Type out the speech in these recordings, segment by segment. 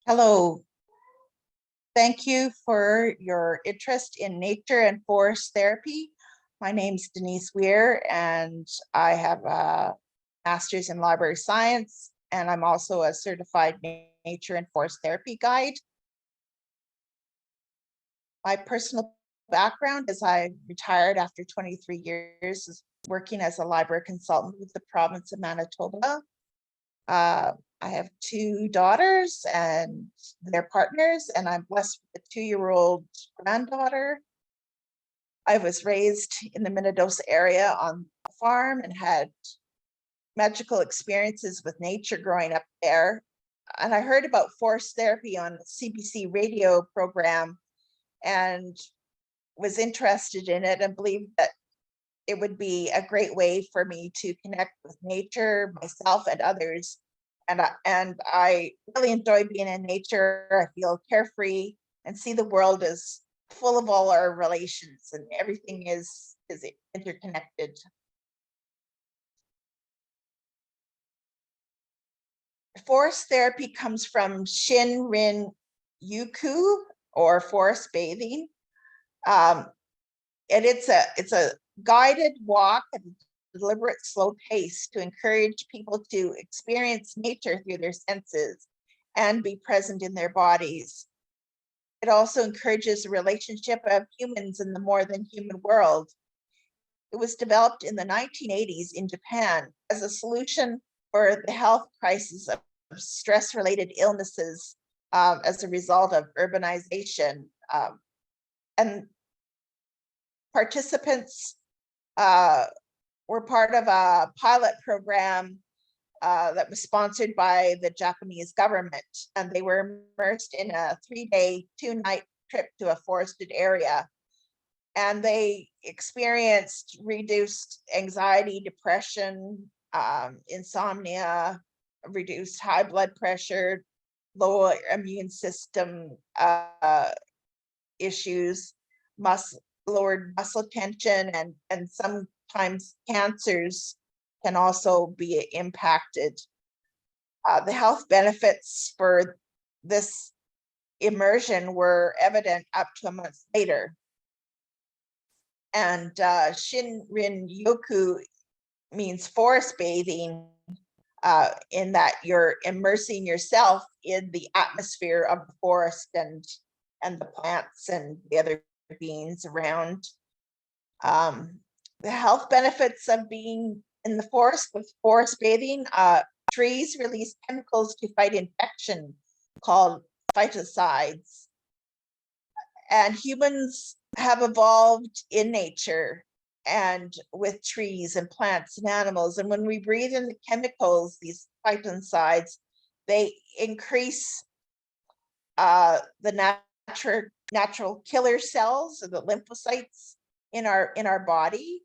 Hello, thank you for your interest in nature and forest therapy. My name's Denise Weir, and I have a master's in library science, and I'm also a certified nature and forest therapy guide. My personal background is I retired after 23 years working as a library consultant with the province of Manitoba. I have two daughters and their partners, and I'm blessed with a 2-year-old granddaughter. I was raised in the Minnedosa area on a farm and had magical experiences with nature growing up there. And I heard about forest therapy on a CBC radio program and was interested in it and believed that it would be a great way for me to connect with nature, myself, and others. And I really enjoy being in nature. I feel carefree and see the world as full of all our relations, and everything is interconnected. Forest therapy comes from Shinrin-yoku, or forest bathing. And it's a guided walk at a deliberate, slow pace to encourage people to experience nature through their senses and be present in their bodies. It also encourages a relationship of humans in the more than human world. It was developed in the 1980s in Japan as a solution for the health crisis of stress-related illnesses as a result of urbanization. And participants were part of a pilot program that was sponsored by the Japanese government, and they were immersed in a 3-day, 2-night trip to a forested area. And they experienced reduced anxiety, depression, insomnia, reduced high blood pressure, low immune system issues, lowered muscle tension, and sometimes cancers can also be impacted. The health benefits for this immersion were evident up to a month later. And Shinrin-yoku means forest bathing, in that you're immersing yourself in the atmosphere of the forest and the plants and the other beings around. The health benefits of being in the forest with forest bathing: trees release chemicals to fight infection called phytocides, and humans have evolved in nature and with trees and plants and animals. And when we breathe in the chemicals, these phytocides, they increase the natural killer cells, or the lymphocytes in our body.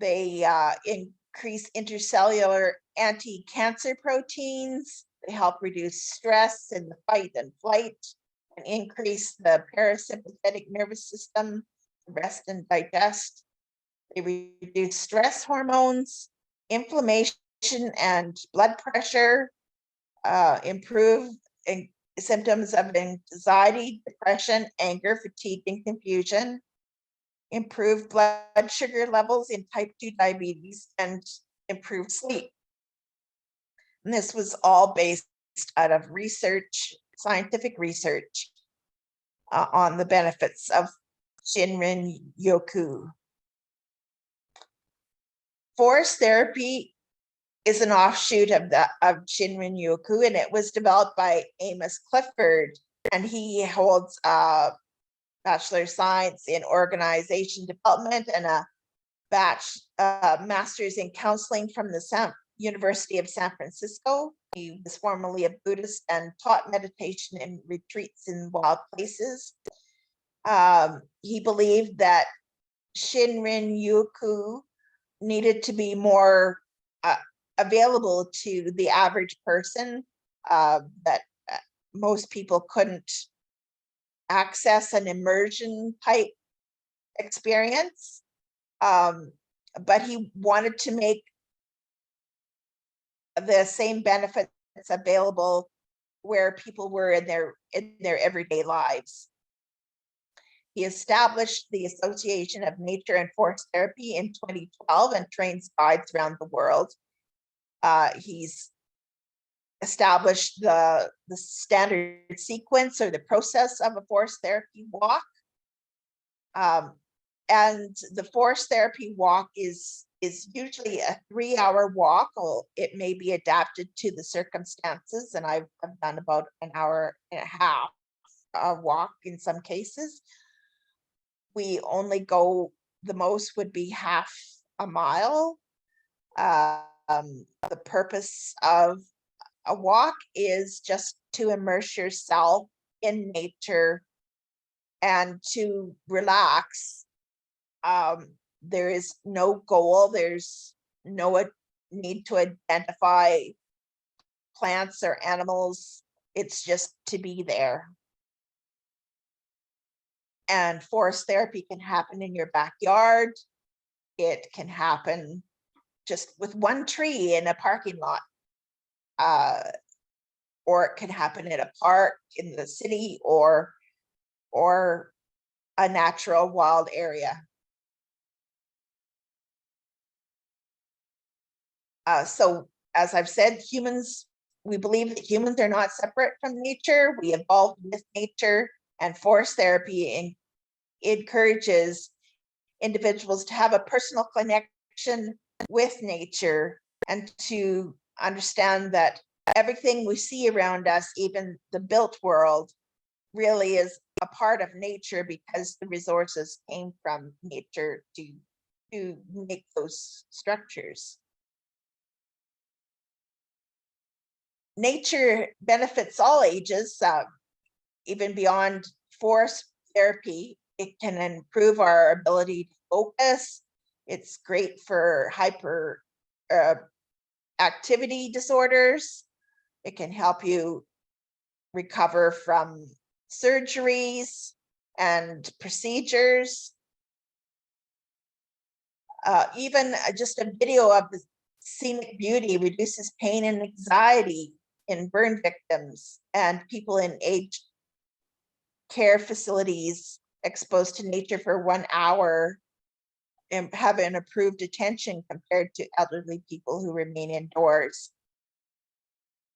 They increase intercellular anti-cancer proteins. They help reduce stress in the fight and flight, and increase the parasympathetic nervous system to rest and digest. They reduce stress hormones, inflammation, and blood pressure, improve symptoms of anxiety, depression, anger, fatigue, and confusion, improve blood sugar levels in type 2 diabetes, and improve sleep. And this was all based out of research, scientific research, on the benefits of Shinrin-yoku. Forest therapy is an offshoot of Shinrin-yoku, and it was developed by Amos Clifford, and he holds a Bachelor of Science in Organization Development and a Master's in Counseling from the University of San Francisco. He was formerly a Buddhist and taught meditation in retreats in wild places. He believed that Shinrin-yoku needed to be more available to the average person, that most people couldn't access an immersion type experience. But he wanted to make the same benefits available where people were in their everyday lives. He established the Association of Nature and Forest Therapy in 2012 and trains guides around the world. He's established the standard sequence or the process of a forest therapy walk. And the forest therapy walk is usually a 3-hour walk, or it may be adapted to the circumstances. And I've done about an hour and a half walk in some cases. We only go, the most would be half a mile. The purpose of a walk is just to immerse yourself in nature and to relax. There is no goal, there's no need to identify plants or animals. It's just to be there. And forest therapy can happen in your backyard. It can happen just with one tree in a parking lot. Or it can happen in a park in the city, or a natural wild area. So as I've said, we believe that humans are not separate from nature. We evolved with nature, and forest therapy encourages individuals to have a personal connection with nature and to understand that everything we see around us, even the built world, really is a part of nature because the resources came from nature to make those structures. Nature benefits all ages, even beyond forest therapy. It can improve our ability to focus. It's great for hyper activity disorders. It can help you recover from surgeries and procedures. Even just a video of the scenic beauty reduces pain and anxiety in burn victims and people in aged care facilities exposed to nature for 1 hour and have an improved attention compared to elderly people who remain indoors.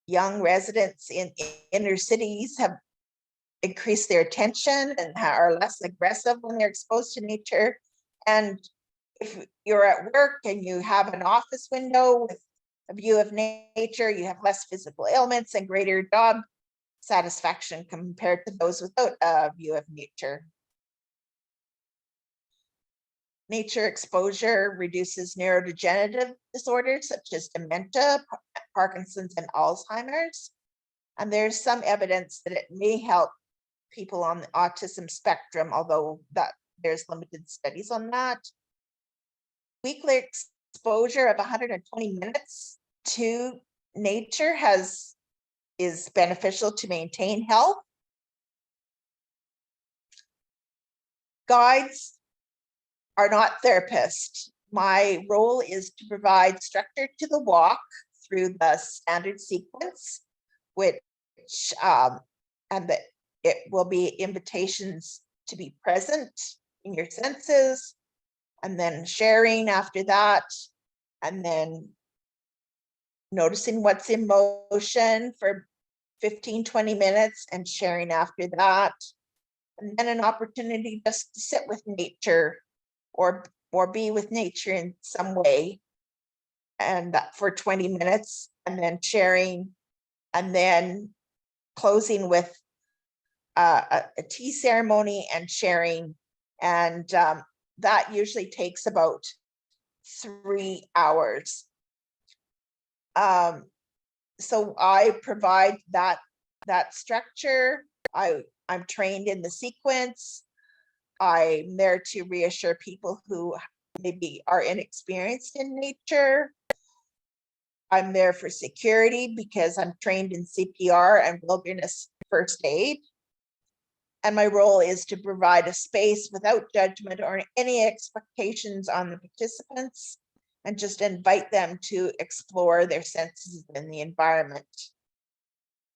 Young residents in inner cities have increased their attention and are less aggressive when they're exposed to nature. And if you're at work and you have an office window with a view of nature, you have less physical ailments and greater job satisfaction compared to those without a view of nature. Nature exposure reduces neurodegenerative disorders such as dementia, Parkinson's, and Alzheimer's. And there's some evidence that it may help people on the autism spectrum, although there's limited studies on that. Weekly exposure of 120 minutes to nature is beneficial to maintain health. Guides are not therapists. My role is to provide structure to the walk through the standard sequence, which and that it will be invitations to be present in your senses, and then sharing after that, and then noticing what's in motion for 15-20 minutes and sharing after that, and then an opportunity just to sit with nature or be with nature in some way, and for 20 minutes, and then sharing, and then closing with a tea ceremony and sharing. And that usually takes about 3 hours. So I provide that structure. I'm trained in the sequence. I'm there to reassure people who maybe are inexperienced in nature. I'm there for security because I'm trained in CPR and wilderness first aid. And my role is to provide a space without judgment or any expectations on the participants, and just invite them to explore their senses in the environment.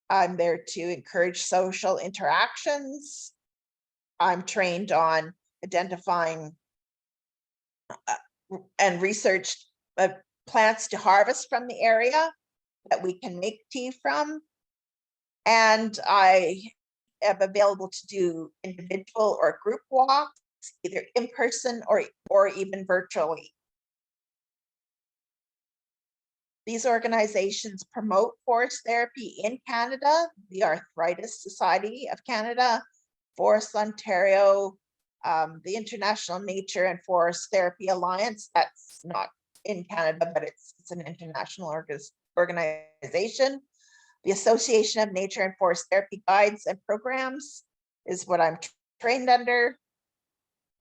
I'm there to encourage social interactions. I'm trained on identifying and research plants to harvest from the area that we can make tea from. And I am available to do individual or group walks, either in person or even virtually. These organizations promote forest therapy in Canada, the Arthritis Society of Canada, Forest Ontario, the International Nature and Forest Therapy Alliance. That's not in Canada, but it's an international organization. The Association of Nature and Forest Therapy Guides and Programs is what I'm trained under.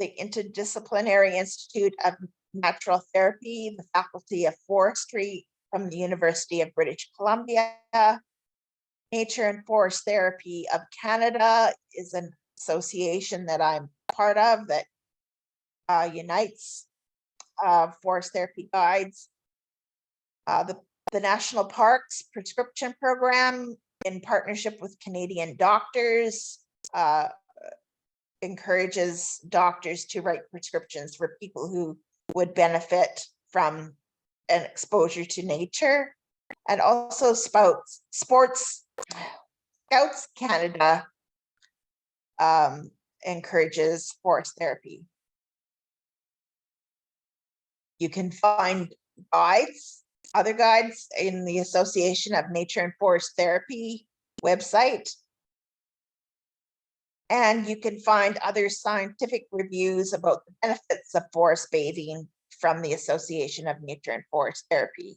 The Interdisciplinary Institute of Natural Therapy, the Faculty of Forestry from the University of British Columbia. Nature and Forest Therapy of Canada is an association that I'm part of that unites forest therapy guides. The National Parks Prescription Program, in partnership with Canadian doctors, encourages doctors to write prescriptions for people who would benefit from an exposure to nature. And also Scouts Canada encourages forest therapy. You can find other guides in the Association of Nature and Forest Therapy website. And you can find other scientific reviews about the benefits of forest bathing from the Association of Nature and Forest Therapy.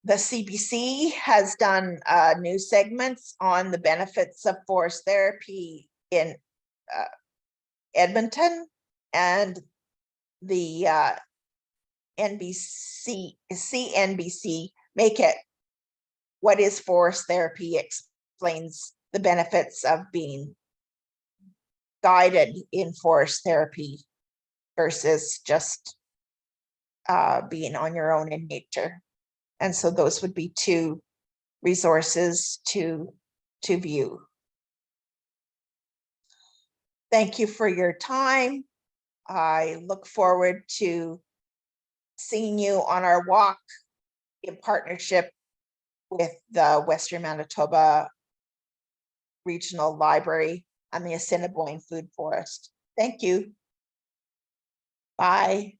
The CBC has done new segments on the benefits of forest therapy in Edmonton, and the CNBC Make It What is Forest Therapy explains the benefits of being guided in forest therapy versus just being on your own in nature. And so those would be two resources to view. Thank you for your time. I look forward to seeing you on our walk in partnership with the Western Manitoba Regional Library and the Assiniboine Food Forest. Thank you. Bye.